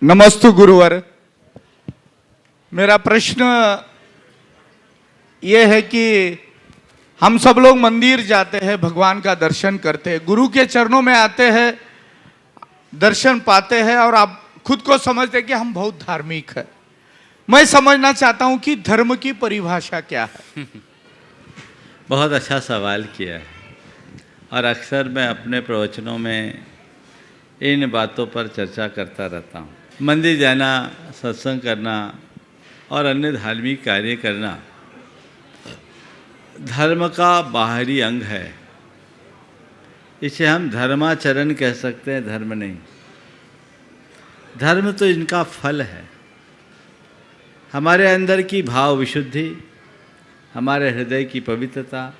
नमस्तु गुरुवर। मेरा प्रश्न ये है कि हम सब लोग मंदिर जाते हैं, भगवान का दर्शन करते हैं, गुरु के चरणों में आते हैं, दर्शन पाते हैं और आप खुद को समझते हैं कि हम बहुत धार्मिक है। मैं समझना चाहता हूं कि धर्म की परिभाषा क्या है। बहुत अच्छा सवाल किया है और अक्सर मैं अपने प्रवचनों में इन बातों पर चर्चा करता रहता हूँ। मंदिर जाना, सत्संग करना और अन्य धार्मिक कार्य करना धर्म का बाहरी अंग है। इसे हम धर्माचरण कह सकते हैं, धर्म नहीं। धर्म तो इनका फल है। हमारे अंदर की भाव विशुद्धि, हमारे हृदय की पवित्रता,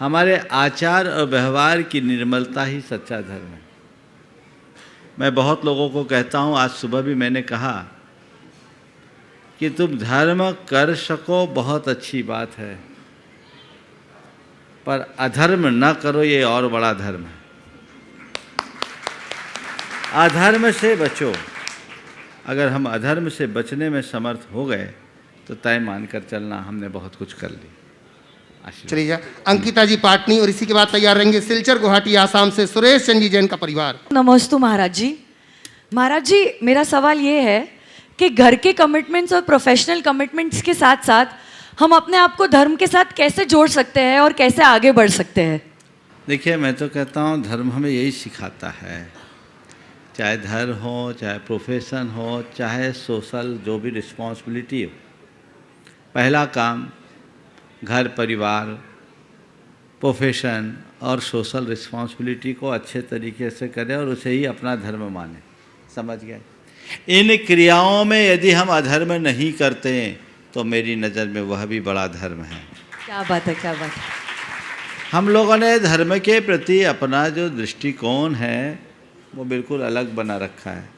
हमारे आचार और व्यवहार की निर्मलता ही सच्चा धर्म है। मैं बहुत लोगों को कहता हूँ, आज सुबह भी मैंने कहा कि तुम धर्म कर सको बहुत अच्छी बात है, पर अधर्म न करो ये और बड़ा धर्म है। अधर्म से बचो। अगर हम अधर्म से बचने में समर्थ हो गए तो तय मानकर चलना हमने बहुत कुछ कर लिया। चलिए, अंकिता जी पाटनी और इसी के बाद तैयार रहेंगे सिलचर गुवाहाटी आसाम से सुरेश चंद जी जैन का परिवार। नमस्ते महाराज जी। महाराज जी, मेरा सवाल ये है कि घर के कमिटमेंट्स और प्रोफेशनल कमिटमेंट्स के साथ साथ हम अपने आप को धर्म के साथ कैसे जोड़ सकते हैं और कैसे आगे बढ़ सकते हैं? देखिए, मैं तो कहता हूँ धर्म हमें यही सिखाता है, चाहे धर्म हो, चाहे प्रोफेशन हो, चाहे सोशल जो भी रिस्पॉन्सिबिलिटी हो। पहला काम घर, परिवार, प्रोफेशन और सोशल रिस्पॉन्सिबिलिटी को अच्छे तरीके से करें और उसे ही अपना धर्म माने। समझ गए? इन क्रियाओं में यदि हम अधर्म नहीं करते तो मेरी नज़र में वह भी बड़ा धर्म है। क्या बात है, क्या बात है। हम लोगों ने धर्म के प्रति अपना जो दृष्टिकोण है वो बिल्कुल अलग बना रखा है।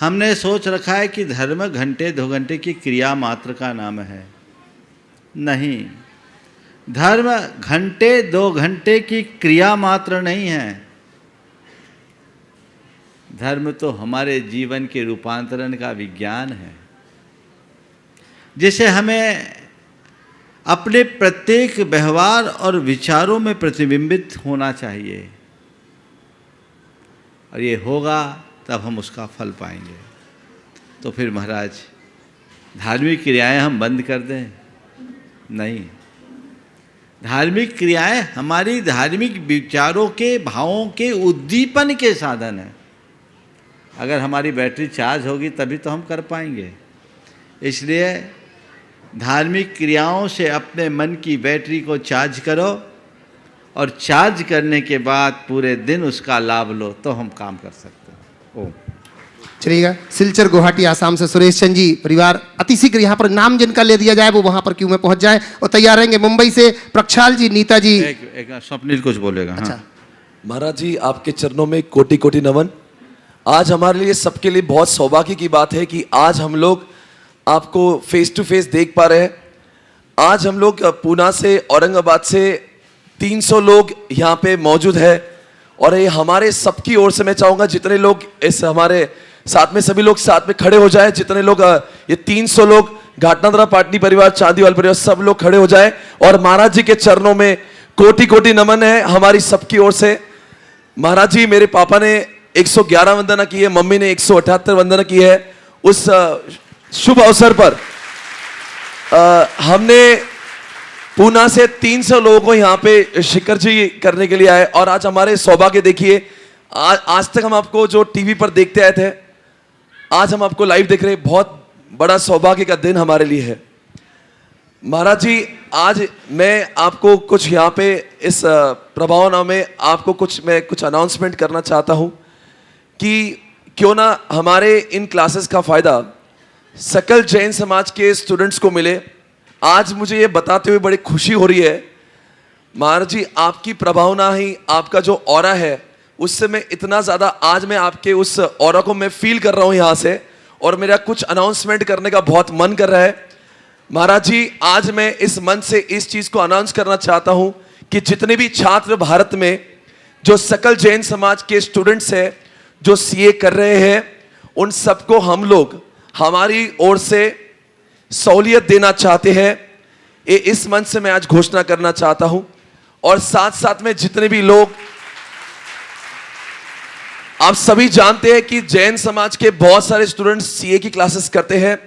हमने सोच रखा है कि धर्म घंटे 2 घंटे की क्रिया मात्र का नाम है। नहीं, धर्म घंटे 2 घंटे की क्रिया मात्र नहीं है। धर्म तो हमारे जीवन के रूपांतरण का विज्ञान है, जिसे हमें अपने प्रत्येक व्यवहार और विचारों में प्रतिबिंबित होना चाहिए, और ये होगा तब हम उसका फल पाएंगे। तो फिर महाराज, धार्मिक क्रियाएं हम बंद कर दें? नहीं, धार्मिक क्रियाएं हमारी धार्मिक विचारों के, भावों के उद्दीपन के साधन हैं। अगर हमारी बैटरी चार्ज होगी तभी तो हम कर पाएंगे। इसलिए धार्मिक क्रियाओं से अपने मन की बैटरी को चार्ज करो और चार्ज करने के बाद पूरे दिन उसका लाभ लो, तो हम काम कर सकते हैं। ओम। चलिएगा, सिलचर गुवाहाटी आसाम से सुरेश चंद जी परिवार। अति शीघ्र यहाँ पर नाम जिनका ले दिया जाए वो वहाँ पर क्यों में पहुँच जाए। और तैयार रहेंगे मुंबई से प्रक्षाल जी, नीता जी। एक स्वप्निल कुछ बोलेगा। अच्छा। हाँ। महाराज जी, आपके चरणों में कोटि कोटि नमन। आज हमारे लिए, सबके लिए बहुत सौभाग्य की बात है कि आज हम लोग आपको फेस टू फेस देख पा रहे हैं। आज हम लोग पूना से, औरंगाबाद से 300 लोग यहाँ पे मौजूद है और ये हमारे सबकी ओर से मैं चाहूँगा जितने लोग इस हमारे साथ में, सभी लोग साथ में खड़े हो जाए। जितने लोग, ये 300 लोग, घाटनादरा पाटनी परिवार, चांदीवाल परिवार, सब लोग खड़े हो जाए और महाराज जी के चरणों में कोटि कोटि नमन है हमारी सबकी ओर से। महाराज जी, मेरे पापा ने 111 वंदना की है, मम्मी ने 178 वंदना की है। उस शुभ अवसर पर हमने पूना से 300 लोगों को यहाँ पे शिखर जी करने के लिए आए और आज हमारे सौभाग्य देखिए, आज तक हम आपको जो टीवी पर देखते आए थे, आज हम आपको लाइव देख रहे हैं। बहुत बड़ा सौभाग्य का दिन हमारे लिए है। महाराज जी, आज मैं आपको कुछ यहाँ पे इस प्रभावना में आपको मैं कुछ अनाउंसमेंट करना चाहता हूँ कि क्यों ना हमारे इन क्लासेस का फ़ायदा सकल जैन समाज के स्टूडेंट्स को मिले। आज मुझे ये बताते हुए बड़ी खुशी हो रही है महाराज जी, आपकी प्रभावना ही, आपका जो ऑरा है उससे मैं इतना ज़्यादा, आज मैं आपके उस ऑरा को मैं फील कर रहा हूँ यहाँ से, और मेरा कुछ अनाउंसमेंट करने का बहुत मन कर रहा है। महाराज जी, आज मैं इस मंच से इस चीज़ को अनाउंस करना चाहता हूँ कि जितने भी छात्र भारत में जो सकल जैन समाज के स्टूडेंट्स हैं जो सीए कर रहे हैं उन सबको हम लोग हमारी ओर से सहूलियत देना चाहते हैं। इस मंच से मैं आज घोषणा करना चाहता हूं। और साथ साथ में जितने भी लोग, आप सभी जानते हैं कि जैन समाज के बहुत सारे स्टूडेंट्स सीए की क्लासेस करते हैं।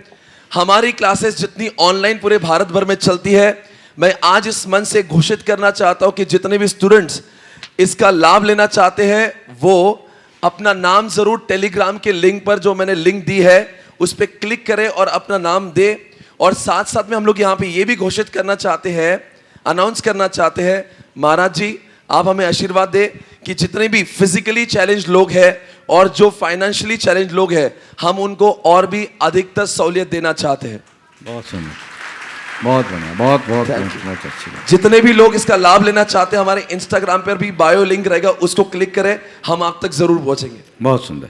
हमारी क्लासेस जितनी ऑनलाइन पूरे भारत भर में चलती है, मैं आज इस मंच से घोषित करना चाहता हूं कि जितने भी स्टूडेंट्स इसका लाभ लेना चाहते हैं वो अपना नाम जरूर टेलीग्राम के लिंक पर, जो मैंने लिंक दी है, उस पर क्लिक करें और अपना नाम दे। और साथ साथ में हम लोग यहाँ पे ये भी घोषित करना चाहते हैं, अनाउंस करना चाहते हैं, महाराज जी आप हमें आशीर्वाद दे कि जितने भी फिजिकली चैलेंज लोग हैं और जो फाइनेंशियली चैलेंज लोग हैं, हम उनको और भी अधिकतर सहूलियत देना चाहते हैं। बहुत सुंदर, बहुत बढ़िया, बहुत अच्छी बात। जितने भी लोग इसका लाभ लेना चाहते हैं, हमारे इंस्टाग्राम पर भी बायो लिंक रहेगा, उसको क्लिक करें, हम आप तक जरूर पहुंचेंगे। बहुत सुंदर।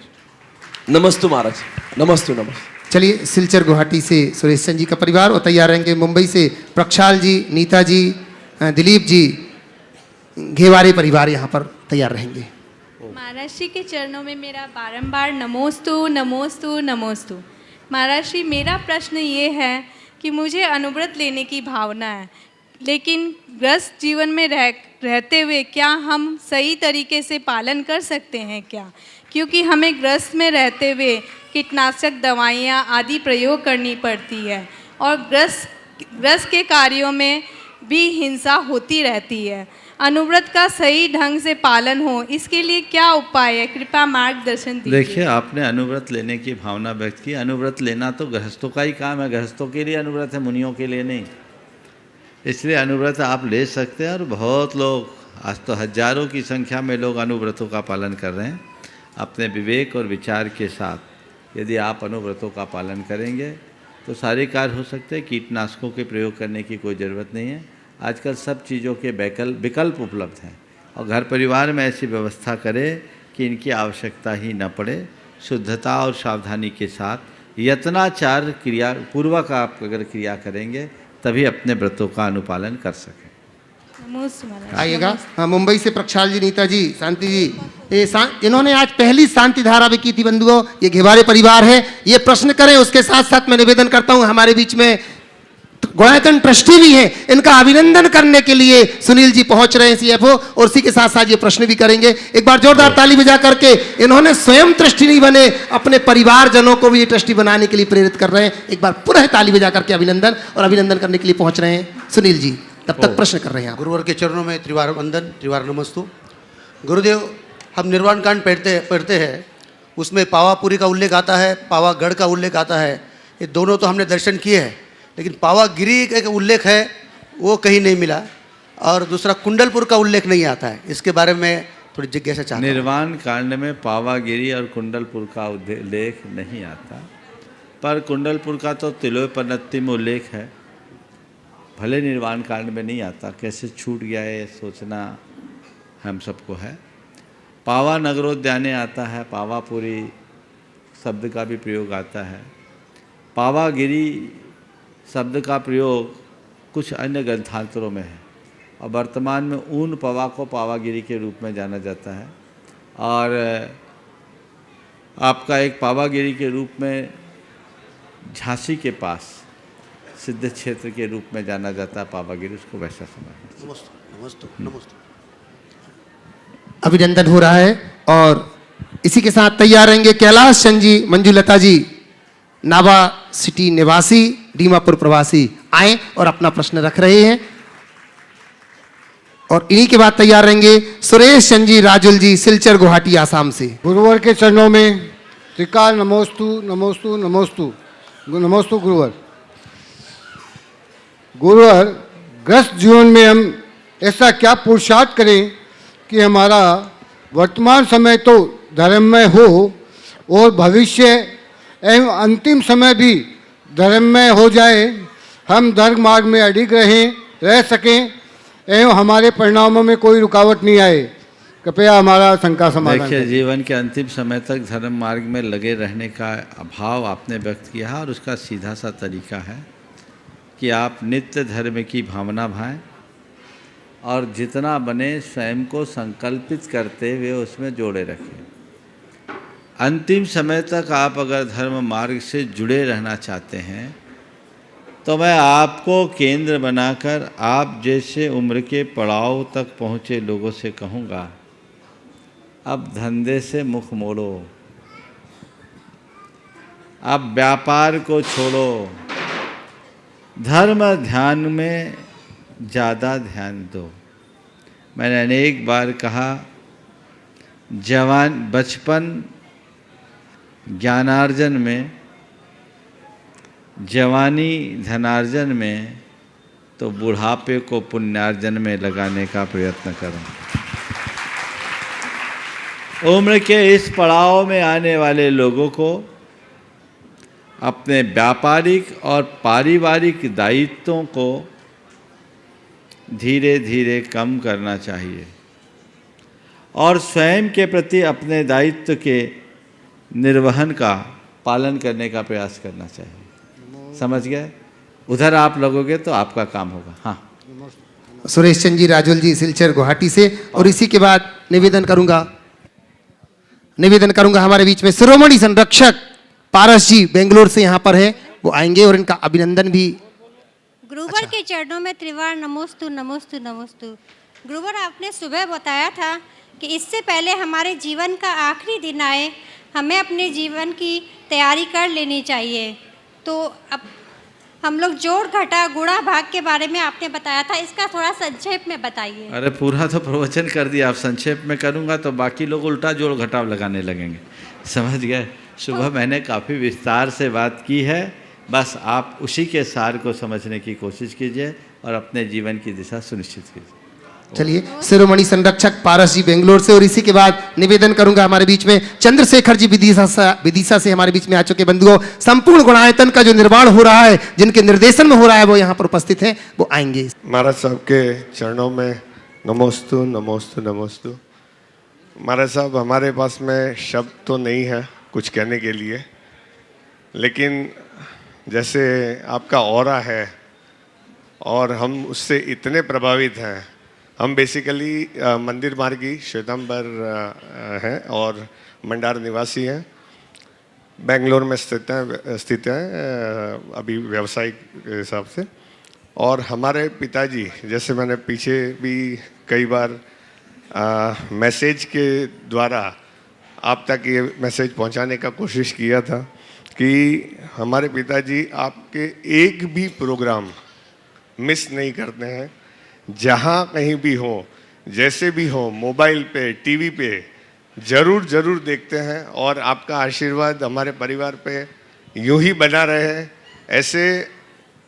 नमस्ते महाराज, नमस्ते नमस्ते। चलिए, सिलचर गुवाहाटी से सुरेश चंद जी का परिवार और तैयार रहेंगे मुंबई से प्रक्षाल जी, नीता जी, दिलीप जी, घेवारे परिवार यहाँ पर तैयार रहेंगे। महाराज श्री के चरणों में मेरा बारंबार नमोस्तु नमोस्तु नमोस्तु। महाराज श्री, मेरा प्रश्न ये है कि मुझे अनुव्रत लेने की भावना है, लेकिन ग्रस्त जीवन में रहते हुए क्या हम सही तरीके से पालन कर सकते हैं क्या? क्योंकि हमें ग्रस्त में रहते हुए कीटनाशक दवाइयाँ आदि प्रयोग करनी पड़ती है और ग्रस्त के कार्यों में भी हिंसा होती रहती है। अनुव्रत का सही ढंग से पालन हो, इसके लिए क्या उपाय है? कृपया मार्गदर्शन दीजिए। देखिए, आपने अनुव्रत लेने की भावना व्यक्त की। अनुव्रत लेना तो गृहस्थों का ही काम है, गृहस्थों के लिए अनुव्रत है, मुनियों के लिए नहीं। इसलिए अनुव्रत आप ले सकते हैं और बहुत लोग, आज तो हजारों की संख्या में लोग अनुव्रतों का पालन कर रहे हैं। अपने विवेक और विचार के साथ यदि आप अनुव्रतों का पालन करेंगे तो सारे कार्य हो सकते हैं। कीटनाशकों के प्रयोग करने की कोई ज़रूरत नहीं है। आजकल सब चीज़ों के विकल्प उपलब्ध हैं और घर परिवार में ऐसी व्यवस्था करें कि इनकी आवश्यकता ही न पड़े। शुद्धता और सावधानी के साथ यत्नाचार क्रिया पूर्वक आप अगर क्रिया करेंगे तभी अपने व्रतों का अनुपालन कर सकें। नमोस्तु महाराज। आइएगा। हाँ, मुंबई से प्रक्षाल जी, नीता जी, शांति जी, इन्होंने आज पहली शांति धारा भी की थी। बंधुओं, ये घेवारे परिवार है, ये प्रश्न करें। उसके साथ साथ मैं निवेदन करता हूँ, हमारे बीच में गुणायतन ट्रस्टी भी हैं, इनका अभिनंदन करने के लिए सुनील जी पहुंच रहे हैं, सीएफओ, और उसी के साथ साथ ये प्रश्न भी करेंगे। एक बार जोरदार ताली बजा करके, इन्होंने स्वयं ट्रस्टी नहीं बने, अपने परिवारजनों को भी ये ट्रस्टी बनाने के लिए प्रेरित कर रहे हैं। एक बार पुनः ताली बजा करके अभिनंदन, और अभिनंदन करने के लिए पहुंच रहे हैं सुनील जी। तब तक प्रश्न कर रहे हैं आप। गुरुवर के चरणों में त्रिवार वंदन, त्रिवार नमस्तु। गुरुदेव, हम निर्वाण कांड पढ़ते हैं, उसमें पावापुरी का उल्लेख आता है, पावागढ़ का उल्लेख आता है। ये दोनों तो हमने दर्शन किए हैं, लेकिन पावागिरी का उल्लेख है वो कहीं नहीं मिला, और दूसरा कुंडलपुर का उल्लेख नहीं आता है। इसके बारे में थोड़ी जिज्ञासा चाहता हूं। निर्वाण कांड में पावागिरी और कुंडलपुर का उल्लेख नहीं आता, पर कुंडलपुर का तो तिलोपनत्ति में उल्लेख है। भले निर्वाण कांड में नहीं आता, कैसे छूट गया है सोचना हम सबको है। पावा नगरोद्याने आता है, पावापुरी शब्द का भी प्रयोग आता है। पावागिरी शब्द का प्रयोग कुछ अन्य ग्रंथांतरों में है, और वर्तमान में ऊन पवा को पावागिरी के रूप में जाना जाता है। और आपका एक पावागिरी के रूप में झांसी के पास सिद्ध क्षेत्र के रूप में जाना जाता है पावागिरी, उसको वैसा समझना। नमस्ते नमस्ते। अभिनंदन हो रहा है, और इसी के साथ तैयार रहेंगे कैलाश चंद जी, मंजुलता जी, नावा सिटी निवासी, दीमापुर प्रवासी, आए और अपना प्रश्न रख रहे हैं। और इन्हीं के बाद तैयार रहेंगे सुरेश चंद जी, राजुल जी, सिलचर गुवाहाटी आसाम से। गुरुवर के चरणों में त्रिकाल नमोस्तु नमोस्तु नमोस्तु नमोस्तु। गुरुवर, ग्रस्त जीवन में हम ऐसा क्या पुरुषार्थ करें कि हमारा वर्तमान समय तो धर्ममय हो और भविष्य एवं अंतिम समय भी धर्ममय हो जाए, हम धर्म मार्ग में अडिग रह सकें एवं हमारे परिणामों में कोई रुकावट नहीं आए। कृपया हमारा शंका समाधान देखिए, जीवन के अंतिम समय तक धर्म मार्ग में लगे रहने का अभाव आपने व्यक्त किया है, और उसका सीधा सा तरीका है कि आप नित्य धर्म की भावना भाएं और जितना बने स्वयं को संकल्पित करते हुए उसमें जोड़े रखें। अंतिम समय तक आप अगर धर्म मार्ग से जुड़े रहना चाहते हैं तो मैं आपको केंद्र बनाकर आप जैसे उम्र के पड़ाव तक पहुँचे लोगों से कहूँगा, अब धंधे से मुख मोड़ो, अब व्यापार को छोड़ो, धर्म ध्यान में ज़्यादा ध्यान दो। मैंने अनेक बार कहा, बचपन ज्ञानार्जन में, जवानी धनार्जन में, तो बुढ़ापे को पुण्यार्जन में लगाने का प्रयत्न करो। उम्र के इस पड़ाव में आने वाले लोगों को अपने व्यापारिक और पारिवारिक दायित्वों को धीरे धीरे कम करना चाहिए और स्वयं के प्रति अपने दायित्व के निर्वहन का पालन करने का प्रयास करना चाहिए। समझ गए? उधर आप लगोगे तो आपका काम होगा। हाँ, सुरेश चंद जी राजोल जी सिलचर गुवाहाटी से, और इसी के बाद निवेदन करूंगा हमारे बीच में शिरोमणि संरक्षक पारस जी बेंगलोर से यहाँ पर है, वो आएंगे और इनका अभिनंदन भी। गुरुवर के चरणों में त्रिवार नमोस्तु नमोस्तु नमोस्तु। गुरुवर, आपने सुबह बताया था कि इससे पहले हमारे जीवन का आखिरी दिन आए, हमें अपने जीवन की तैयारी कर लेनी चाहिए। तो अब हम लोग जोड़ घटा गुणा भाग के बारे में आपने बताया था, इसका थोड़ा संक्षेप में बताइए। अरे पूरा तो प्रवचन कर दिया, आप संक्षेप में करूँगा तो बाकी लोग उल्टा जोड़ घटाव लगाने लगेंगे। समझ गए? सुबह मैंने काफ़ी विस्तार से बात की है, बस आप उसी के सार को समझने की कोशिश कीजिए और अपने जीवन की दिशा सुनिश्चित कीजिए। चलिए, शिरोमणि संरक्षक पारस जी बेंगलोर से, और इसी के बाद निवेदन करूंगा हमारे बीच में चंद्रशेखर जी विदिशा से हमारे बीच में आ चुके बंधुओं। संपूर्ण गुणायतन का जो निर्माण हो रहा है, जिनके निर्देशन में हो रहा है, वो यहाँ पर उपस्थित हैं, वो आएंगे। महाराज साहब के चरणों में नमोस्तु नमोस्तु नमोस्तु। महाराज साहब, हमारे पास में शब्द तो नहीं है कुछ कहने के लिए, लेकिन जैसे आपका ऑरा है और हम उससे इतने प्रभावित हैं। हम बेसिकली मंदिर मार्गी श्वेतांबर हैं और मंडार निवासी हैं, बेंगलोर में स्थित हैं अभी व्यावसायिक हिसाब से। और हमारे पिताजी, जैसे मैंने पीछे भी कई बार मैसेज के द्वारा आप तक ये मैसेज पहुंचाने का कोशिश किया था कि हमारे पिताजी आपके एक भी प्रोग्राम मिस नहीं करते हैं, जहाँ कहीं भी हो, जैसे भी हो, मोबाइल पे, टीवी पे ज़रूर देखते हैं। और आपका आशीर्वाद हमारे परिवार पे यूं ही बना रहे, ऐसे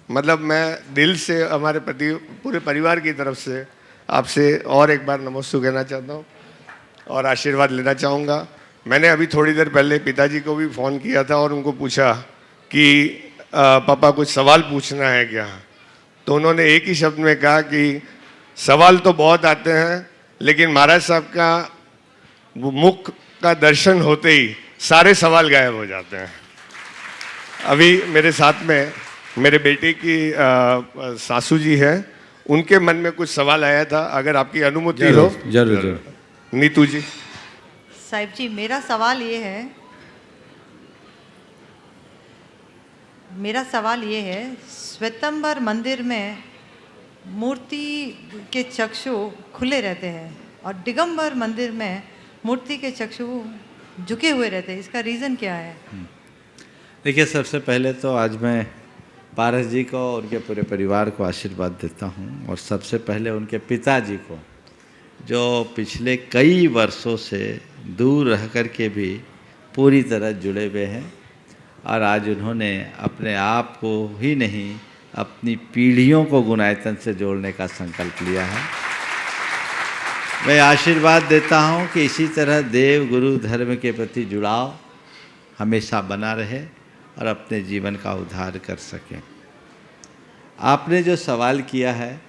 मतलब मैं दिल से हमारे पूरे परिवार की तरफ से आपसे और एक बार नमोस्तु कहना चाहता हूँ और आशीर्वाद लेना चाहूँगा। मैंने अभी थोड़ी देर पहले पिताजी को भी फ़ोन किया था और उनको पूछा कि पापा कुछ सवाल पूछना है क्या, तो उन्होंने एक ही शब्द में कहा कि सवाल तो बहुत आते हैं, लेकिन महाराज साहब का वो मुख का दर्शन होते ही सारे सवाल गायब हो जाते हैं। अभी मेरे साथ में मेरे बेटे की सासू जी हैं, उनके मन में कुछ सवाल आया था, अगर आपकी अनुमति हो। जरूर। नीतू जी। साहिब जी, मेरा सवाल ये है, श्वेतांबर मंदिर में मूर्ति के चक्षु खुले रहते हैं और दिगंबर मंदिर में मूर्ति के चक्षु झुके हुए रहते हैं, इसका रीज़न क्या है? देखिए, सबसे पहले तो आज मैं पारस जी को और उनके पूरे परिवार को आशीर्वाद देता हूँ, और सबसे पहले उनके पिताजी को, जो पिछले कई वर्षों से दूर रह कर के भी पूरी तरह जुड़े हुए हैं और आज उन्होंने अपने आप को ही नहीं, अपनी पीढ़ियों को गुणायतन से जोड़ने का संकल्प लिया है। मैं आशीर्वाद देता हूँ कि इसी तरह देव गुरु धर्म के प्रति जुड़ाव हमेशा बना रहे और अपने जीवन का उद्धार कर सकें। आपने जो सवाल किया है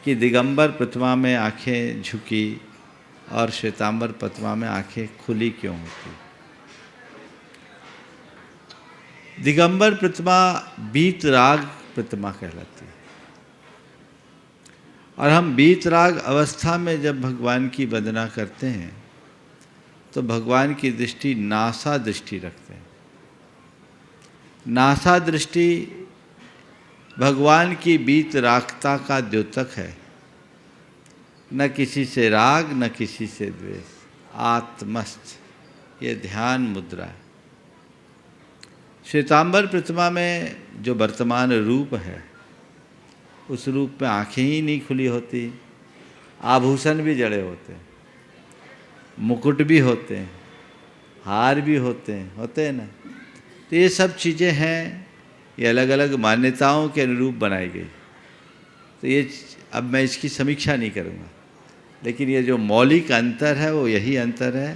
कि दिगंबर प्रतिमा में आंखें झुकी और श्वेतांबर प्रतिमा में आंखें खुली क्यों होती? दिगंबर प्रतिमा बीतराग प्रतिमा कहलाती है, और हम बीतराग अवस्था में जब भगवान की वंदना करते हैं तो भगवान की दृष्टि नासा दृष्टि रखते हैं। नासा दृष्टि भगवान की बीत रागता का द्योतक है। न किसी से राग न किसी से द्वेष, आत्मस्थ, ये ध्यान मुद्रा है। श्वेतांबर प्रतिमा में जो वर्तमान रूप है, उस रूप में आंखें ही नहीं खुली होती, आभूषण भी जड़े होते हैं, मुकुट भी होते हैं, हार भी होते हैं ना। तो ये सब चीज़ें हैं, ये अलग अलग मान्यताओं के अनुरूप बनाई गई। तो ये अब मैं इसकी समीक्षा नहीं करूँगा, लेकिन ये जो मौलिक अंतर है वो यही अंतर है।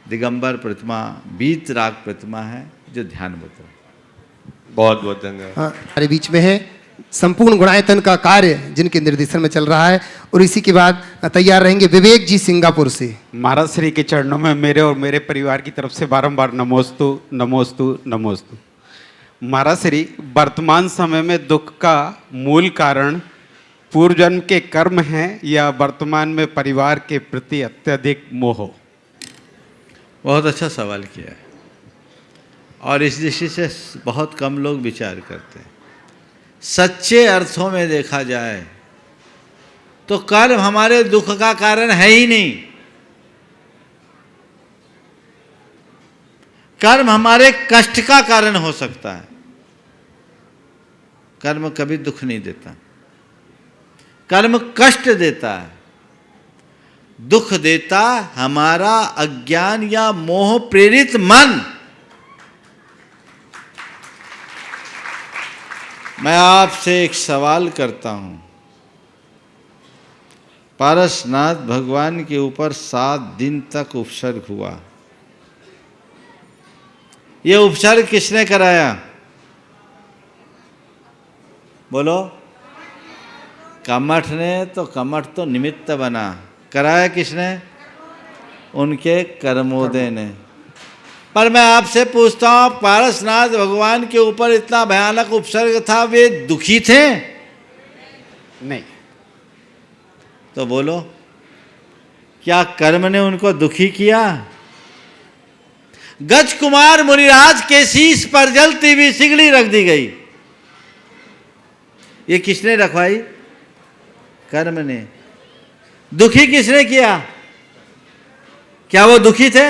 दिगंबर प्रतिमा बीत राग प्रतिमा है जो ध्यान मुद्रा। बहुत बहुत धन्यवाद। हाँ, हमारे बीच में है संपूर्ण गुणायतन का कार्य जिनके निर्देशन में चल रहा है, और इसी के बाद तैयार रहेंगे विवेक जी सिंगापुर से। महाराज श्री के चरणों में मेरे और मेरे परिवार की तरफ से बारंबार नमोस्तु नमोस्तु नमोस्तु। महाराज श्री, वर्तमान समय में दुख का मूल कारण पूर्व जन्म के कर्म हैं या वर्तमान में परिवार के प्रति अत्यधिक मोह? बहुत अच्छा सवाल किया है, और इस दृष्टि से बहुत कम लोग विचार करते हैं। सच्चे अर्थों में देखा जाए तो कर्म हमारे दुख का कारण है ही नहीं। कर्म हमारे कष्ट का कारण हो सकता है। कर्म कभी दुख नहीं देता, कर्म कष्ट देता है। दुख देता हमारा अज्ञान या मोह प्रेरित मन। मैं आपसे एक सवाल करता हूं। पारसनाथ भगवान के ऊपर 7 दिन तक उपसर्ग हुआ। यह उपसर्ग किसने कराया? बोलो। कमठ ने। तो कमठ तो निमित्त बना, कराया किसने? उनके कर्मोदय ने। पर मैं आपसे पूछता हूं, पारसनाथ भगवान के ऊपर इतना भयानक उपसर्ग था, वे दुखी थे? नहीं। तो बोलो, क्या कर्म ने उनको दुखी किया? गज कुमार मुनिराज के शीश पर जलती हुई सिगड़ी रख दी गई। ये किसने रखवाई? कर्म ने। दुखी किसने किया? क्या वो दुखी थे?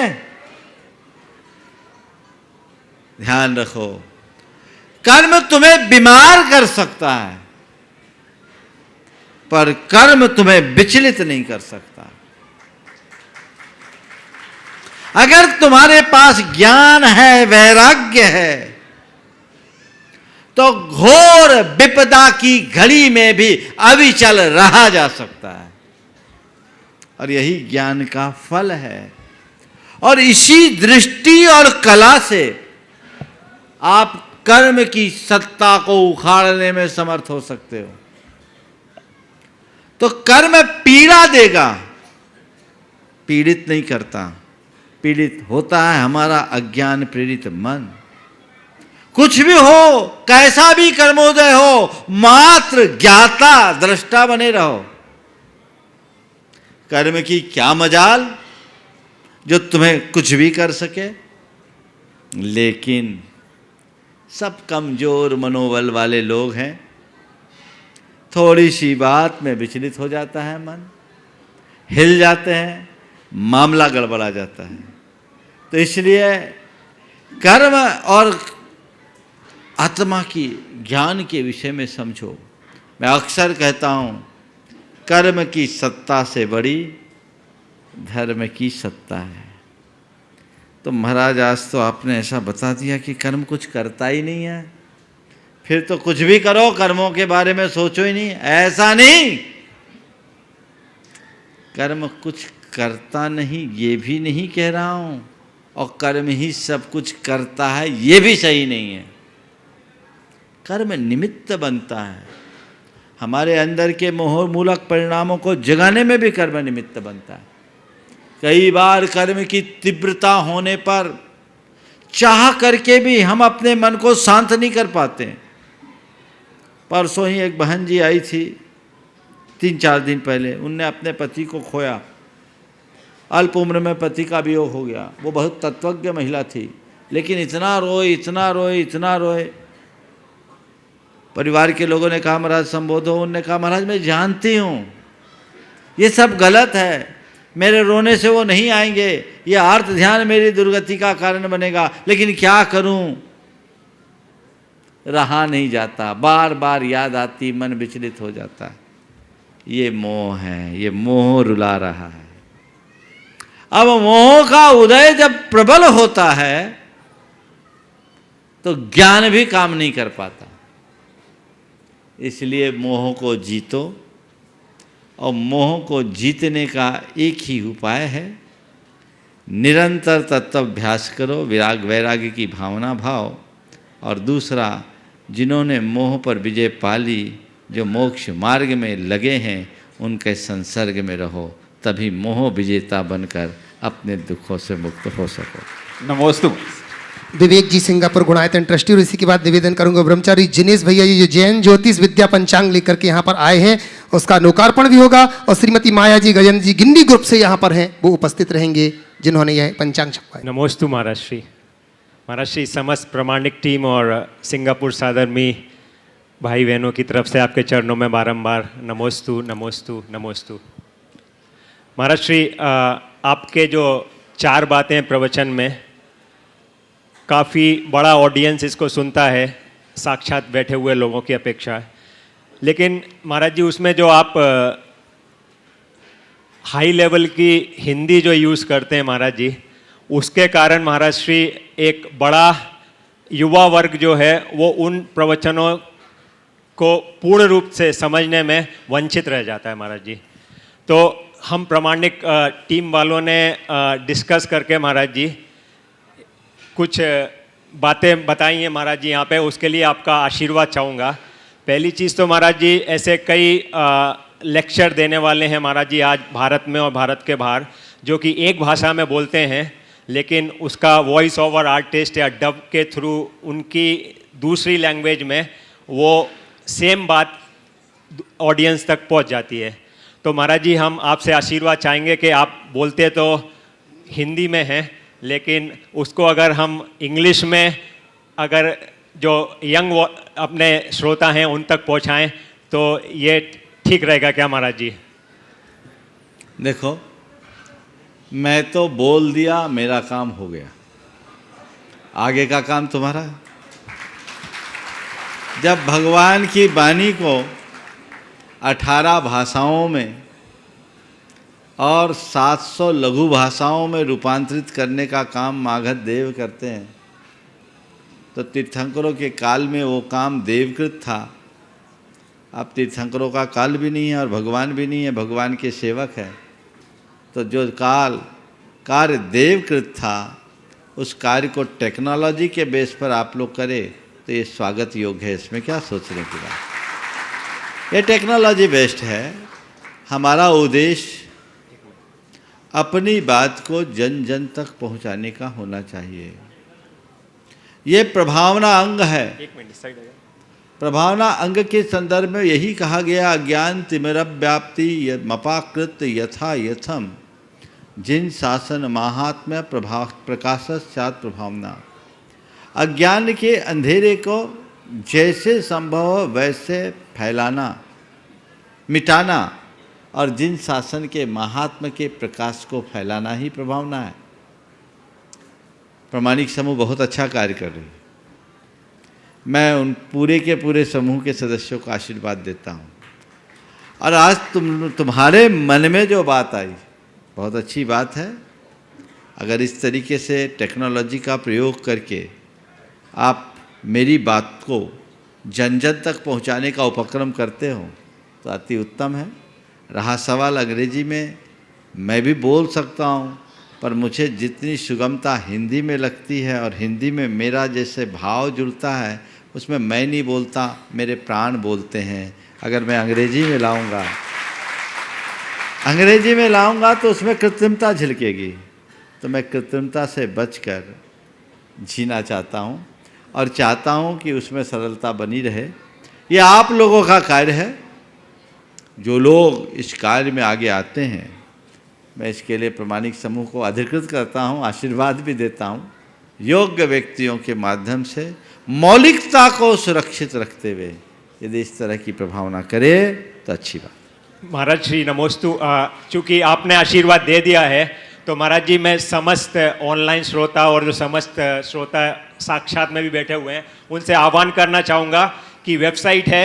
ध्यान रखो, कर्म तुम्हें बीमार कर सकता है, पर कर्म तुम्हें विचलित नहीं कर सकता। अगर तुम्हारे पास ज्ञान है, वैराग्य है, तो घोर विपदा की घड़ी में भी अविचल रहा जा सकता है। और यही ज्ञान का फल है। और इसी दृष्टि और कला से आप कर्म की सत्ता को उखाड़ने में समर्थ हो सकते हो। तो कर्म पीड़ा देगा, पीड़ित नहीं करता। पीड़ित होता है हमारा अज्ञान प्रेरित मन। कुछ भी हो, कैसा भी कर्मोदय हो, मात्र ज्ञाता दृष्टा बने रहो। कर्म की क्या मजाल जो तुम्हें कुछ भी कर सके। लेकिन सब कमजोर मनोबल वाले लोग हैं। थोड़ी सी बात में विचलित हो जाता है मन, हिल जाते हैं, मामला गड़बड़ा जाता है। तो इसलिए कर्म और आत्मा की ज्ञान के विषय में समझो। मैं अक्सर कहता हूँ, कर्म की सत्ता से बड़ी धर्म की सत्ता है। तो महाराज, आज तो आपने ऐसा बता दिया कि कर्म कुछ करता ही नहीं है, फिर तो कुछ भी करो, कर्मों के बारे में सोचो ही नहीं। ऐसा नहीं, कर्म कुछ करता नहीं ये भी नहीं कह रहा हूं, और कर्म ही सब कुछ करता है ये भी सही नहीं है। कर्म निमित्त बनता है। हमारे अंदर के मोह मूलक परिणामों को जगाने में भी कर्म निमित्त बनता है। कई बार कर्म की तीव्रता होने पर चाह करके भी हम अपने मन को शांत नहीं कर पाते। परसों ही एक बहन जी आई थी, 3-4 दिन पहले। उनने अपने पति को खोया अल्प उम्र में पति का वियोग हो गया। वो बहुत तत्वज्ञ महिला थी, लेकिन इतना रोए, इतना रोए, इतना रोए। परिवार के लोगों ने कहा महाराज संबोधो। उन्होंने कहा महाराज मैं जानती हूँ ये सब गलत है, मेरे रोने से वो नहीं आएंगे, ये आर्त ध्यान मेरी दुर्गति का कारण बनेगा, लेकिन क्या करूं, रहा नहीं जाता, बार बार याद आती, मन विचलित हो जाता है। ये मोह है, ये मोह रुला रहा है। अब मोह का उदय जब प्रबल होता है तो ज्ञान भी काम नहीं कर पाता। इसलिए मोह को जीतो, और मोह को जीतने का एक ही उपाय है, निरंतर तत्वाभ्यास करो, विराग वैराग्य की भावना भाव। और दूसरा, जिन्होंने मोह पर विजय पा ली, जो मोक्ष मार्ग में लगे हैं, उनके संसर्ग में रहो, तभी मोह विजेता बनकर अपने दुखों से मुक्त हो सको। नमोस्तु। विवेक जी सिंगापुर गुणायतन ट्रस्टी, और इसी के बाद निवेदन करूंगा ब्रह्मचारी जिनेश भैया जी जो जैन ज्योतिष विद्या पंचांग लेकर के यहाँ पर आए हैं, उसका लोकार्पण भी होगा। और श्रीमती माया जी गजेंद्र जी गिन्नी ग्रुप से यहाँ पर हैं, वो उपस्थित रहेंगे जिन्होंने यह पंचांग छपवाया। नमोस्तु महाराज श्री समस्त प्रमाणिक टीम और सिंगापुर साधर्मी भाई बहनों की तरफ से आपके चरणों में बारंबार नमोस्तु नमोस्तु नमोस्तु। महाराज श्री, आपके जो 4 बातें प्रवचन में, काफ़ी बड़ा ऑडियंस इसको सुनता है, साक्षात बैठे हुए लोगों की अपेक्षा है। लेकिन महाराज जी, उसमें जो आप हाई लेवल की हिंदी जो यूज़ करते हैं महाराज जी, उसके कारण महाराज श्री एक बड़ा युवा वर्ग जो है वो उन प्रवचनों को पूर्ण रूप से समझने में वंचित रह जाता है महाराज जी। तो हम प्रामाणिक टीम वालों ने डिस्कस करके महाराज जी कुछ बातें बताई हैं महाराज जी यहाँ पे, उसके लिए आपका आशीर्वाद चाहूँगा। पहली चीज़ तो महाराज जी, ऐसे कई लेक्चर देने वाले हैं महाराज जी आज भारत में और भारत के बाहर, जो कि एक भाषा में बोलते हैं, लेकिन उसका वॉइस ओवर आर्टिस्ट या डब के थ्रू उनकी दूसरी लैंग्वेज में वो सेम बात ऑडियंस तक पहुंच जाती है। तो महाराज जी, हम आपसे आशीर्वाद चाहेंगे कि आप बोलते तो हिंदी में हैं, लेकिन उसको अगर हम इंग्लिश में, अगर जो यंग अपने श्रोता हैं उन तक पहुंचाएं तो ये ठीक रहेगा क्या महाराज जी? देखो, मैं तो बोल दिया, मेरा काम हो गया, आगे का काम तुम्हारा। जब भगवान की वाणी को 18 भाषाओं में और 700 लघु भाषाओं में रूपांतरित करने का काम मागध देव करते हैं, तो तीर्थंकरों के काल में वो काम देवकृत था। अब तीर्थंकरों का काल भी नहीं है और भगवान भी नहीं है, भगवान के सेवक हैं। तो जो कार्य देवकृत था, उस कार्य को टेक्नोलॉजी के बेस पर आप लोग करें तो ये स्वागत योग्य है, इसमें क्या सोचने की बात। ये टेक्नोलॉजी बेस्ड है। हमारा उद्देश्य अपनी बात को जन जन तक पहुंचाने का होना चाहिए। ये प्रभावना अंग है। प्रभावना अंग के संदर्भ में यही कहा गया, अज्ञान तिमिरव्याप्ति मपाकृत यथा यथम जिन शासन महात्म्य प्रकाशस्यात् प्रभावना। अज्ञान के अंधेरे को जैसे संभव हो वैसे फैलाना, मिटाना, और जिन शासन के महात्म्य के प्रकाश को फैलाना ही प्रभावना है। प्रामाणिक समूह बहुत अच्छा कार्य कर रही है। मैं उन पूरे के पूरे समूह के सदस्यों को आशीर्वाद देता हूँ। और आज तुम्हारे मन में जो बात आई बहुत अच्छी बात है। अगर इस तरीके से टेक्नोलॉजी का प्रयोग करके आप मेरी बात को जन जन तक पहुँचाने का उपक्रम करते हो तो अति उत्तम है। रहा सवाल अंग्रेजी में, मैं भी बोल सकता हूँ, पर मुझे जितनी सुगमता हिंदी में लगती है और हिंदी में मेरा जैसे भाव जुड़ता है, उसमें मैं नहीं बोलता, मेरे प्राण बोलते हैं। अगर मैं अंग्रेजी में लाऊंगा तो उसमें कृत्रिमता झलकेगी। तो मैं कृत्रिमता से बचकर जीना चाहता हूँ और चाहता हूँ कि उसमें सरलता बनी रहे। ये आप लोगों का कार्य है। जो लोग इस कार्य में आगे आते हैं मैं इसके लिए प्रामाणिक समूह को अधिकृत करता हूँ, आशीर्वाद भी देता हूँ। योग्य व्यक्तियों के माध्यम से मौलिकता को सुरक्षित रखते हुए यदि इस तरह की प्रभावना करे तो अच्छी बात। महाराज श्री नमोस्तु। चूँकि आपने आशीर्वाद दे दिया है तो महाराज जी मैं समस्त ऑनलाइन श्रोता और जो समस्त श्रोता साक्षात में भी बैठे हुए हैं उनसे आह्वान करना चाहूँगा कि वेबसाइट है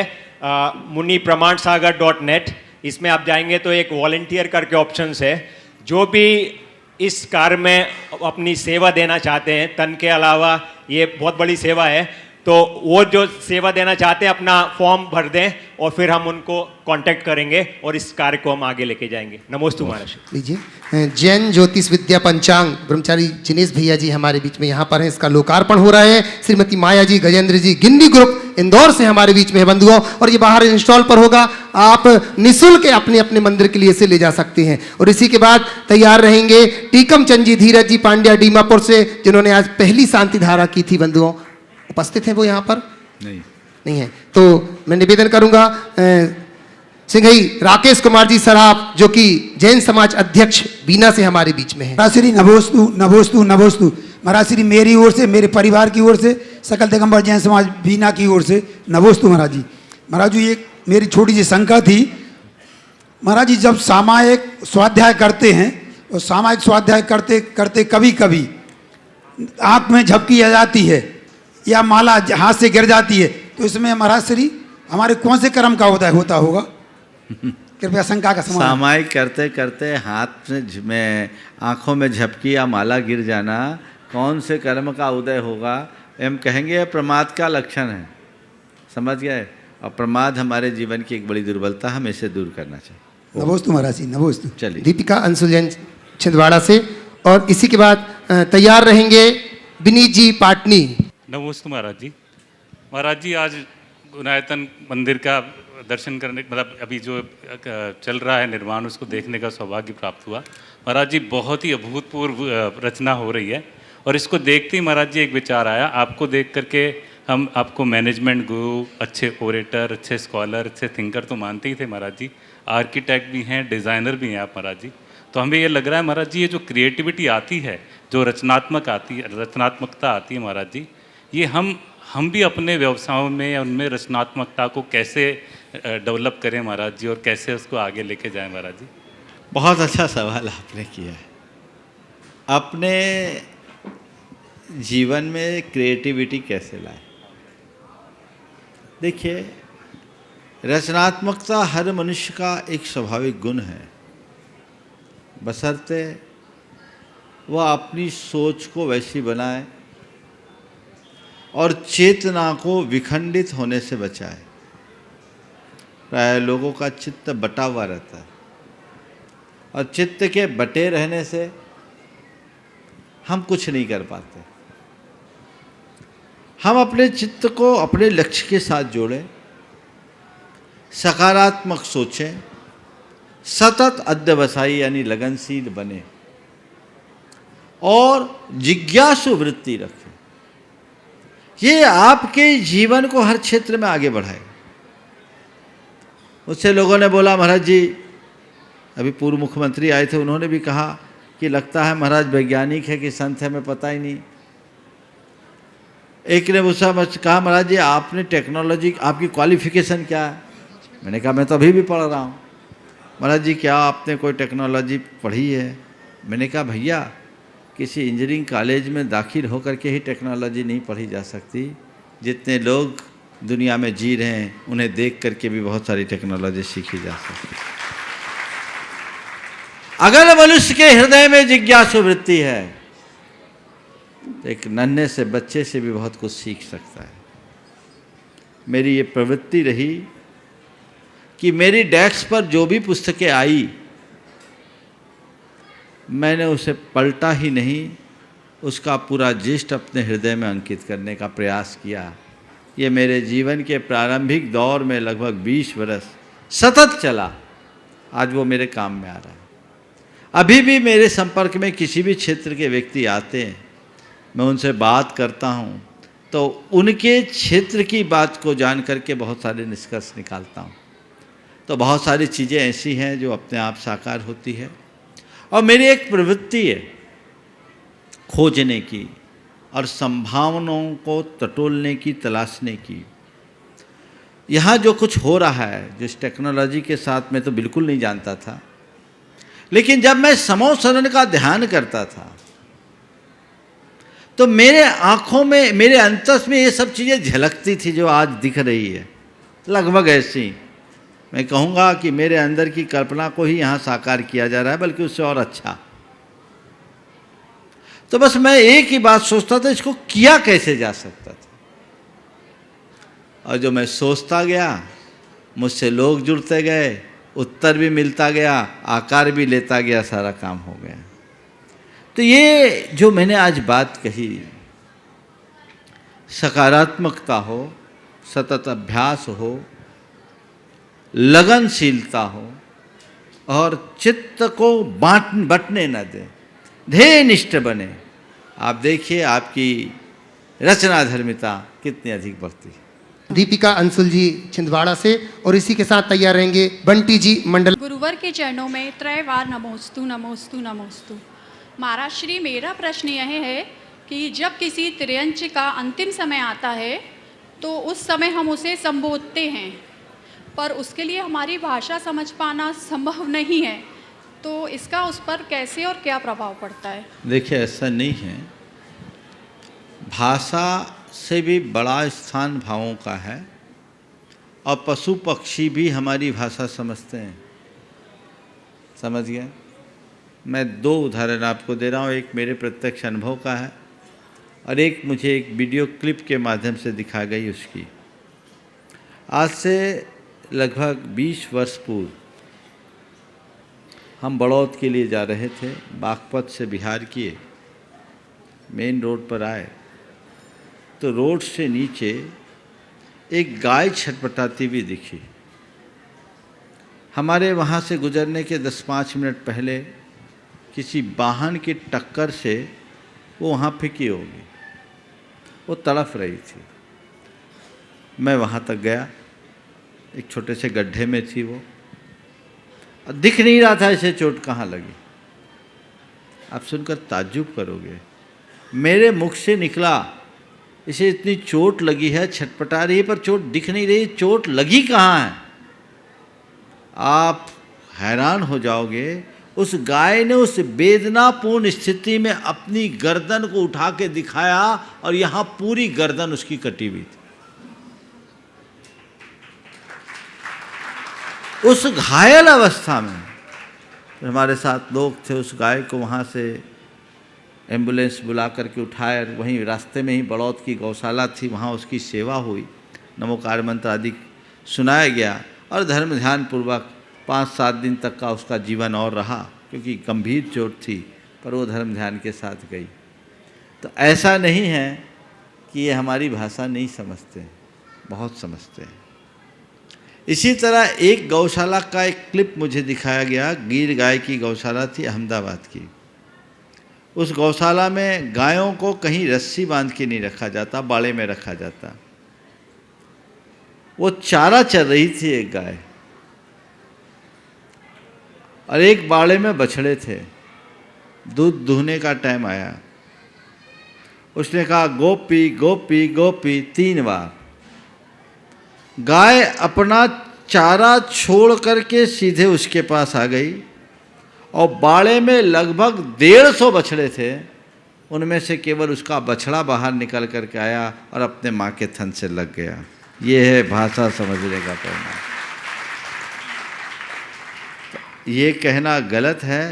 munipramansagar.net। इसमें आप जाएंगे तो एक वॉलंटियर करके ऑप्शंस है। जो भी इस कार्य में अपनी सेवा देना चाहते हैं, तन के अलावा ये बहुत बड़ी सेवा है, तो वो जो सेवा देना चाहते हैं अपना फॉर्म भर दें और फिर हम उनको कांटेक्ट करेंगे और इस कार्य को हम आगे लेके जाएंगे। नमोस्तु महाराज। लीजिए, जैन ज्योतिष विद्या पंचांग ब्रह्मचारी जिनेश भैया जी हमारे बीच में यहाँ पर हैं, इसका लोकार्पण हो रहा है। श्रीमती माया जी गजेंद्र जी गिन्नी ग्रुप इंदौर से हमारे बीच में है बंधुओं, और ये बाहर इंस्टॉल पर होगा, आप निःशुल्क अपने अपने मंदिर के लिए इसे ले जा सकते हैं। और इसी के बाद तैयार रहेंगे टीकम चंद जी धीरज जी पांड्या डीमापुर से, जिन्होंने आज पहली शांति धारा की थी। बंधुओं उपस्थित हैं वो यहाँ पर? नहीं है। तो मैं निवेदन करूंगा सिंघई राकेश कुमार जी सराफ, जो कि जैन समाज अध्यक्ष बीना से हमारे बीच में है। महाराज श्री नभोस्तु नभोस्तु नभोस्तु। महाराज श्री मेरी ओर से, मेरे परिवार की ओर से, सकल दिगंबर जैन समाज बीना की ओर से नभोस्तु महाराज जी। महाराज जी एक मेरी छोटी सी शंका थी। महाराज जी जब सामायिक स्वाध्याय करते हैं और सामायिक स्वाध्याय करते करते कभी कभी आँख में झपकी आ जाती है या माला हाथ से गिर जाती है, तो इसमें महाराज श्री हमारे कौन से कर्म का होता होगा? कृपया शंका का समाधान। सामायिक करते करते हाथ में आंखों में झपकी या माला गिर जाना कौन से कर्म का उदय होगा? हम कहेंगे प्रमाद का लक्षण है। समझ गए? और प्रमाद हमारे जीवन की एक बड़ी दुर्बलता, हमें इसे दूर करना चाहिए। नभोस्तु महाराज जी, नभोस्तु। चलिए। दीपिका अंशु जैन छिंदवाड़ा से, और इसी के बाद तैयार रहेंगे विनीत जी पाटनी। नमोस्तु महाराज जी। महाराज जी आज गुनायतन मंदिर का दर्शन करने, मतलब अभी जो चल रहा है निर्माण, उसको देखने का सौभाग्य प्राप्त हुआ। महाराज जी बहुत ही अभूतपूर्व रचना हो रही है, और इसको देखते ही महाराज जी एक विचार आया। आपको देख करके हम आपको मैनेजमेंट गुरु, अच्छे ओरेटर, अच्छे स्कॉलर, अच्छे थिंकर तो मानते ही थे महाराज जी। आर्किटेक्ट भी हैं, डिज़ाइनर भी हैं आप महाराज जी। तो हमें ये लग रहा है महाराज जी, ये जो क्रिएटिविटी आती है, जो रचनात्मकता आती है महाराज जी, ये हम भी अपने व्यवसायों में या उनमें रचनात्मकता को कैसे डेवलप करें महाराज जी, और कैसे उसको आगे लेके जाएं महाराज जी? बहुत अच्छा सवाल आपने किया है। अपने जीवन में क्रिएटिविटी कैसे लाए? देखिए, रचनात्मकता हर मनुष्य का एक स्वाभाविक गुण है, बशर्ते वह अपनी सोच को वैसी बनाए और चेतना को विखंडित होने से बचाए। प्राय लोगों का चित्त बटा हुआ रहता है, और चित्त के बटे रहने से हम कुछ नहीं कर पाते। हम अपने चित्त को अपने लक्ष्य के साथ जोड़ें, सकारात्मक सोचें, सतत अध्यवसायी यानी लगनशील बने, और जिज्ञासु वृत्ति रखें। ये आपके जीवन को हर क्षेत्र में आगे बढ़ाएगा। मुझसे लोगों ने बोला, महाराज जी, अभी पूर्व मुख्यमंत्री आए थे, उन्होंने भी कहा कि लगता है महाराज वैज्ञानिक है कि संत है, हमें पता ही नहीं। एक ने मुझसे कहा, महाराज जी आपने टेक्नोलॉजी, आपकी क्वालिफिकेशन क्या है? मैंने कहा मैं तो अभी भी पढ़ रहा हूँ। महाराज जी क्या आपने कोई टेक्नोलॉजी पढ़ी है? मैंने कहा भैया किसी इंजीनियरिंग कॉलेज में दाखिल होकर के ही टेक्नोलॉजी नहीं पढ़ी जा सकती। जितने लोग दुनिया में जी रहे हैं उन्हें देख करके भी बहुत सारी टेक्नोलॉजी सीखी जा सकती है। अगर मनुष्य के हृदय में जिज्ञासु वृत्ति है तो एक नन्हे से बच्चे से भी बहुत कुछ सीख सकता है। मेरी ये प्रवृत्ति रही कि मेरी डेस्क पर जो भी पुस्तकें आई मैंने उसे पलटा ही नहीं, उसका पूरा जिस्ट अपने हृदय में अंकित करने का प्रयास किया। ये मेरे जीवन के प्रारंभिक दौर में लगभग 20 वर्ष सतत चला। आज वो मेरे काम में आ रहा है। अभी भी मेरे संपर्क में किसी भी क्षेत्र के व्यक्ति आते हैं, मैं उनसे बात करता हूँ तो उनके क्षेत्र की बात को जान करके बहुत सारे निष्कर्ष निकालता हूँ। तो बहुत सारी चीज़ें ऐसी हैं जो अपने आप साकार होती है। और मेरी एक प्रवृत्ति है खोजने की और संभावनाओं को टटोलने की, तलाशने की। यहाँ जो कुछ हो रहा है, जिस टेक्नोलॉजी के साथ मैं तो बिल्कुल नहीं जानता था, लेकिन जब मैं समूह शरण का ध्यान करता था तो मेरे आँखों में, मेरे अंतस में ये सब चीज़ें झलकती थी जो आज दिख रही है। लगभग ऐसी, मैं कहूँगा कि मेरे अंदर की कल्पना को ही यहाँ साकार किया जा रहा है, बल्कि उससे और अच्छा। तो बस मैं एक ही बात सोचता था, इसको किया कैसे जा सकता था। और जो मैं सोचता गया, मुझसे लोग जुड़ते गए, उत्तर भी मिलता गया, आकार भी लेता गया, सारा काम हो गया। तो ये जो मैंने आज बात कही, सकारात्मकता हो, सतत अभ्यास हो, लगनशीलता हो और चित्त को बंटने न दें, ध्येयनिष्ठ बने। आप देखिए आपकी रचना धर्मिता कितनी अधिक बढ़ती है। दीपिका अंशुल जी छिंदवाड़ा से, और इसी के साथ तैयार रहेंगे बंटी जी मंडल। गुरुवर के चरणों में त्रैवार नमोस्तु नमोस्तु नमोस्तु। महाराज श्री, मेरा प्रश्न यह है कि जब किसी त्रियंच का अंतिम समय आता है तो उस समय हम उसे संबोधते हैं, पर उसके लिए हमारी भाषा समझ पाना संभव नहीं है, तो इसका उस पर कैसे और क्या प्रभाव पड़ता है? देखिए, ऐसा नहीं है, भाषा से भी बड़ा स्थान भावों का है, और पशु पक्षी भी हमारी भाषा समझते हैं। समझ गए? मैं दो उदाहरण आपको दे रहा हूँ, एक मेरे प्रत्यक्ष अनुभव का है और एक मुझे एक वीडियो क्लिप के माध्यम से दिखा गई उसकी। आज से लगभग 20 वर्ष पूर्व हम बड़ौद के लिए जा रहे थे, बागपत से बिहार किए, मेन रोड पर आए तो रोड से नीचे एक गाय छटपटाती हुई दिखी। हमारे वहाँ से गुजरने के 10-5 मिनट पहले किसी वाहन की टक्कर से वो वहाँ फेंकी होगी, वो तड़फ रही थी। मैं वहाँ तक गया, एक छोटे से गड्ढे में थी वो, और दिख नहीं रहा था इसे चोट कहाँ लगी। आप सुनकर ताज्जुब करोगे, मेरे मुख से निकला, इसे इतनी चोट लगी है, छटपटा रही है, पर चोट दिख नहीं रही, चोट लगी कहाँ है। आप हैरान हो जाओगे, उस गाय ने उस वेदनापूर्ण स्थिति में अपनी गर्दन को उठा के दिखाया और यहाँ पूरी गर्दन उसकी कटी हुई थी। उस घायल अवस्था में हमारे साथ लोग थे, उस गाय को वहाँ से एम्बुलेंस बुला करके उठाए, वहीं रास्ते में ही बड़ौद की गौशाला थी, वहाँ उसकी सेवा हुई, नमोकार मंत्र आदि सुनाया गया और धर्म ध्यान पूर्वक 5-7 दिन तक का उसका जीवन और रहा, क्योंकि गंभीर चोट थी, पर वो धर्म ध्यान के साथ गई। तो ऐसा नहीं है कि ये हमारी भाषा नहीं समझते, बहुत समझते हैं। इसी तरह एक गौशाला का एक क्लिप मुझे दिखाया गया, गिर गाय की गौशाला थी अहमदाबाद की। उस गौशाला में गायों को कहीं रस्सी बांध के नहीं रखा जाता, बाड़े में रखा जाता। वो चारा चर रही थी एक गाय, और एक बाड़े में बछड़े थे। दूध दूहने का टाइम आया, उसने कहा गोपी गोपी गोपी 3 बार। गाय अपना चारा छोड़ करके सीधे उसके पास आ गई, और बाड़े में लगभग 150 बछड़े थे, उनमें से केवल उसका बछड़ा बाहर निकल करके आया और अपने माँ के थन से लग गया। ये है भाषा समझने का परिणाम। ये कहना गलत है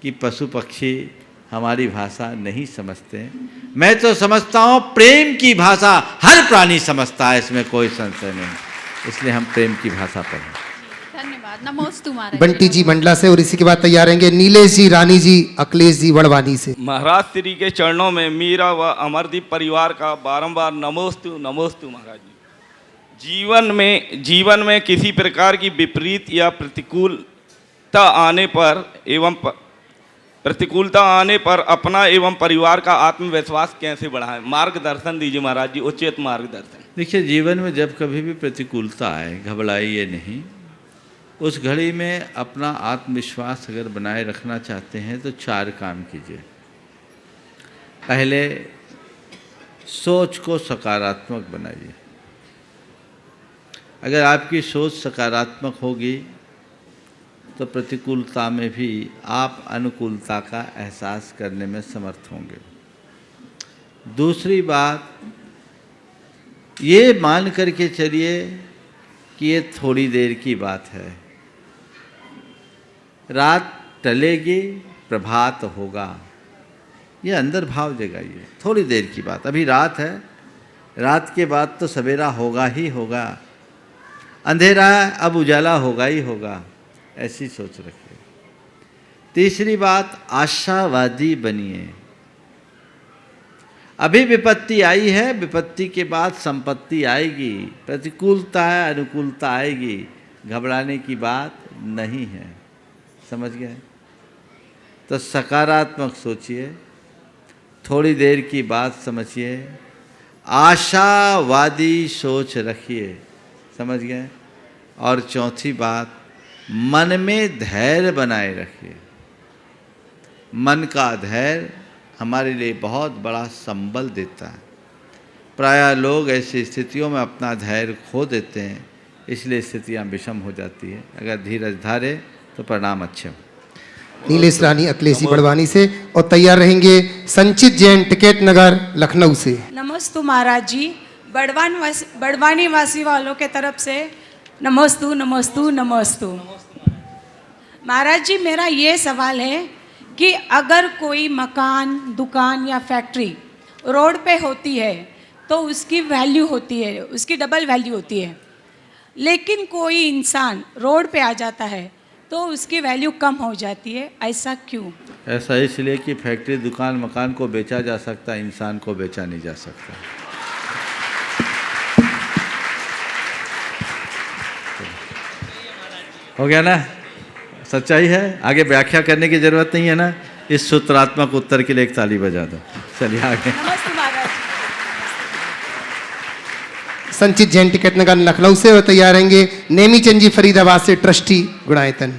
कि पशु पक्षी हमारी भाषा नहीं समझते। मैं तो समझता हूँ प्रेम की भाषा हर प्राणी समझता है, इसमें कोई संशय नहीं, इसलिए हम प्रेम की भाषा पढ़ें। धन्यवाद। नमोस्तु महाराज। बंटी जी मंडला से, और इसी के बाद तैयार रहेंगे नीलेश जी, रानी जी, अखिलेश जी वड़वानी से। महाराज श्री के चरणों में मीरा व अमरदीप परिवार का बारंबार नमोस्तु नमोस्तु महाराज जी। जीवन में किसी प्रकार की विपरीत या प्रतिकूलता आने पर अपना एवं परिवार का आत्मविश्वास कैसे बढ़ाएं, मार्गदर्शन दीजिए महाराज जी, उचित मार्गदर्शन। देखिए, जीवन में जब कभी भी प्रतिकूलता आए, घबराइए नहीं, उस घड़ी में अपना आत्मविश्वास अगर बनाए रखना चाहते हैं तो 4 काम कीजिए। पहले, सोच को सकारात्मक बनाइए। अगर आपकी सोच सकारात्मक होगी तो प्रतिकूलता में भी आप अनुकूलता का एहसास करने में समर्थ होंगे। दूसरी बात, ये मान करके चलिए कि ये थोड़ी देर की बात है, रात टलेगी, प्रभात होगा, ये अंदर भाव जगाइए। थोड़ी देर की बात, अभी रात है, रात के बाद तो सवेरा होगा ही होगा, अंधेरा है अब उजाला होगा ही होगा, ऐसी सोच रखिए। तीसरी बात, आशावादी बनिए। अभी विपत्ति आई है, विपत्ति के बाद संपत्ति आएगी, प्रतिकूलता है, अनुकूलता आएगी, घबराने की बात नहीं है। समझ गए? तो सकारात्मक सोचिए, थोड़ी देर की बात समझिए, आशावादी सोच रखिए। समझ गए? और चौथी बात, मन में धैर्य बनाए रखिए। मन का धैर्य हमारे लिए बहुत बड़ा संबल देता है। प्रायः लोग ऐसी स्थितियों में अपना धैर्य खो देते हैं, इसलिए स्थितियां विषम हो जाती है। अगर धीरज धारे तो परिणाम अच्छे हों। नीलेश रानी अखिलेश जी बड़वानी से, और तैयार रहेंगे संचित जैन, टिकैत नगर, लखनऊ से। नमस्तु महाराज जी, बड़वानी वासी वालों के तरफ से नमस्तु नमस्तु नमस्तु। महाराज जी, मेरा ये सवाल है कि अगर कोई मकान, दुकान या फैक्ट्री रोड पे होती है तो उसकी वैल्यू होती है, उसकी डबल वैल्यू होती है, लेकिन कोई इंसान रोड पे आ जाता है तो उसकी वैल्यू कम हो जाती है, ऐसा क्यों? ऐसा इसलिए कि फैक्ट्री, दुकान, मकान को बेचा जा सकता है, इंसान को बेचा नहीं जा सकता। हो गया ना? सच्चाई है, आगे व्याख्या करने की जरूरत नहीं है ना। इस सूत्रात्मक उत्तर के लिए एक ताली बजा दो। चलिए आगे। संचित जैन, टिकैत नगर, लखनऊ से, और तैयार रहेंगे नेमी चंद जी फरीदाबाद से, ट्रस्टी गुणायतन।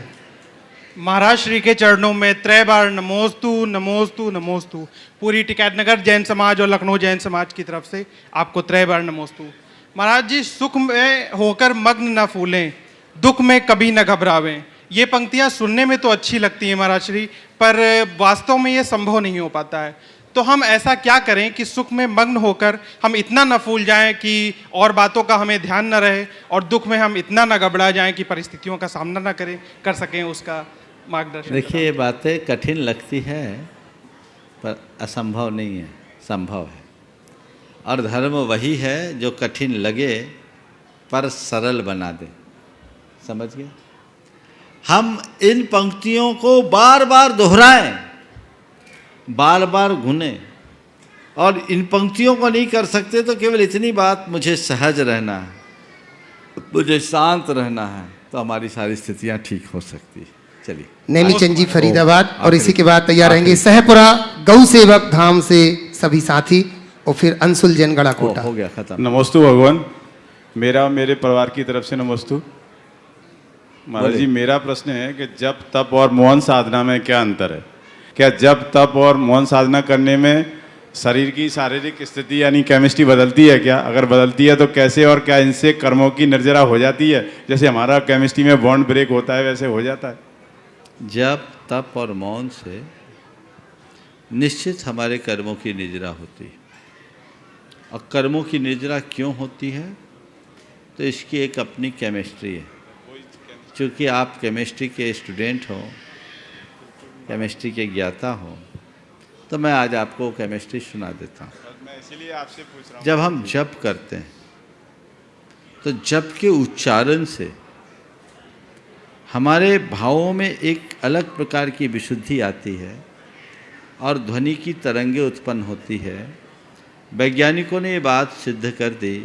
महाराज श्री के चरणों में त्रय बार नमोस्तु नमोस्तु नमोस्तु। पूरी टिकैत नगर जैन समाज और लखनऊ जैन समाज की तरफ से आपको त्रय बार नमोस्तु। महाराज जी, सुख में होकर मग्न न फूलें, दुख में कभी न घबरावें। ये पंक्तियाँ सुनने में तो अच्छी लगती हैं महाराज श्री, पर वास्तव में ये संभव नहीं हो पाता है। तो हम ऐसा क्या करें कि सुख में मग्न होकर हम इतना न फूल जाएं कि और बातों का हमें ध्यान न रहे, और दुख में हम इतना न घबरा जाएं कि परिस्थितियों का सामना न कर सकें, उसका मार्गदर्शन। देखिए, ये बातें कठिन लगती है पर असंभव नहीं है, संभव है। और धर्म वही है जो कठिन लगे पर सरल बना दे। समझ गए? हम इन पंक्तियों को बार बार दोहराएं, बार बार घुने, और इन पंक्तियों को नहीं कर सकते तो केवल इतनी बात, मुझे सहज रहना है, मुझे शांत रहना है, तो हमारी सारी स्थितियां ठीक हो सकती है। चलिए। नेमी चंद जी फरीदाबाद, और इसी के बाद तैयार रहेंगे सहपुरा गौ सेवक धाम से सभी साथी, और फिर अंशुल जैन गड़ाकोटा। हो गया, खत्म। नमस्तु भगवान, मेरा और मेरे परिवार की तरफ से नमस्तु। महाराज जी, मेरा प्रश्न है कि जप, तप और मौन साधना में क्या अंतर है? क्या जप, तप और मौन साधना करने में शरीर की शारीरिक स्थिति यानी केमिस्ट्री बदलती है क्या? अगर बदलती है तो कैसे, और क्या इनसे कर्मों की निर्जरा हो जाती है? जैसे हमारा केमिस्ट्री में बॉन्ड ब्रेक होता है वैसे हो जाता है? जप, तप और मौन से निश्चित हमारे कर्मों की निर्जरा होती है। और कर्मों की निर्जरा क्यों होती है? तो इसकी एक अपनी केमिस्ट्री है। चूँकि आप केमिस्ट्री के स्टूडेंट हो, केमिस्ट्री के ज्ञाता हो, तो मैं आज आपको केमिस्ट्री सुना देता हूँ। मैं इसीलिए आपसे पूछ रहा हूँ। जब हम जप करते हैं तो जप के उच्चारण से हमारे भावों में एक अलग प्रकार की विशुद्धि आती है और ध्वनि की तरंगें उत्पन्न होती है। वैज्ञानिकों ने ये बात सिद्ध कर दी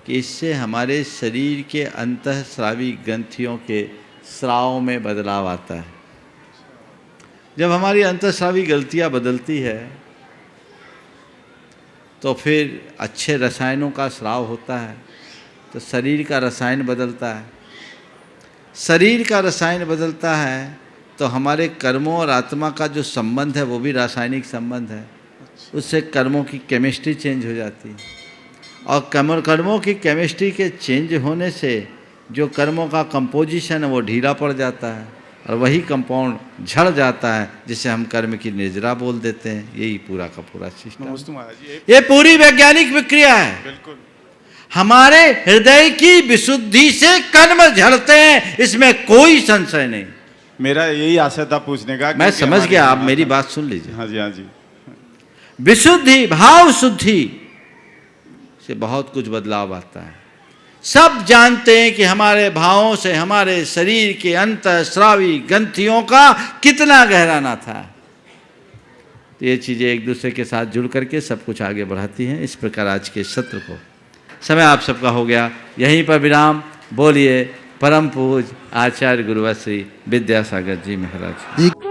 कि इससे हमारे शरीर के अंतःस्रावी ग्रंथियों के स्राव में बदलाव आता है। जब हमारी अंतःस्रावी ग्रंथियाँ बदलती है तो फिर अच्छे रसायनों का स्राव होता है, तो शरीर का रसायन बदलता है। शरीर का रसायन बदलता है तो हमारे कर्मों और आत्मा का जो संबंध है वो भी रासायनिक संबंध है। उससे कर्मों की केमिस्ट्री चेंज हो जाती है और कर्मों की केमिस्ट्री के चेंज होने से जो कर्मों का कंपोजिशन है वो ढीला पड़ जाता है और वही कंपाउंड झड़ जाता है जिसे हम कर्म की निर्जरा बोल देते हैं। यही पूरा का पूरा सिस्टम, ये पूरी वैज्ञानिक प्रक्रिया है। बिल्कुल हमारे हृदय की विशुद्धि से कर्म झड़ते हैं, इसमें कोई संशय नहीं। मेरा यही आशा था पूछने का। मैं समझ गया, आप मेरी बात सुन लीजिए। हाँ जी, हाँ जी। विशुद्धि, भाव शुद्धि से बहुत कुछ बदलाव आता है। सब जानते हैं कि हमारे भावों से हमारे शरीर के अंतःस्रावी ग्रंथियों का कितना गहरा नाता है। तो ये चीज़ें एक दूसरे के साथ जुड़ करके सब कुछ आगे बढ़ाती हैं। इस प्रकार आज के सत्र को समय आप सबका हो गया, यहीं पर विराम। बोलिए परम पूज आचार्य गुरुवर श्री विद्यासागर जी महाराज।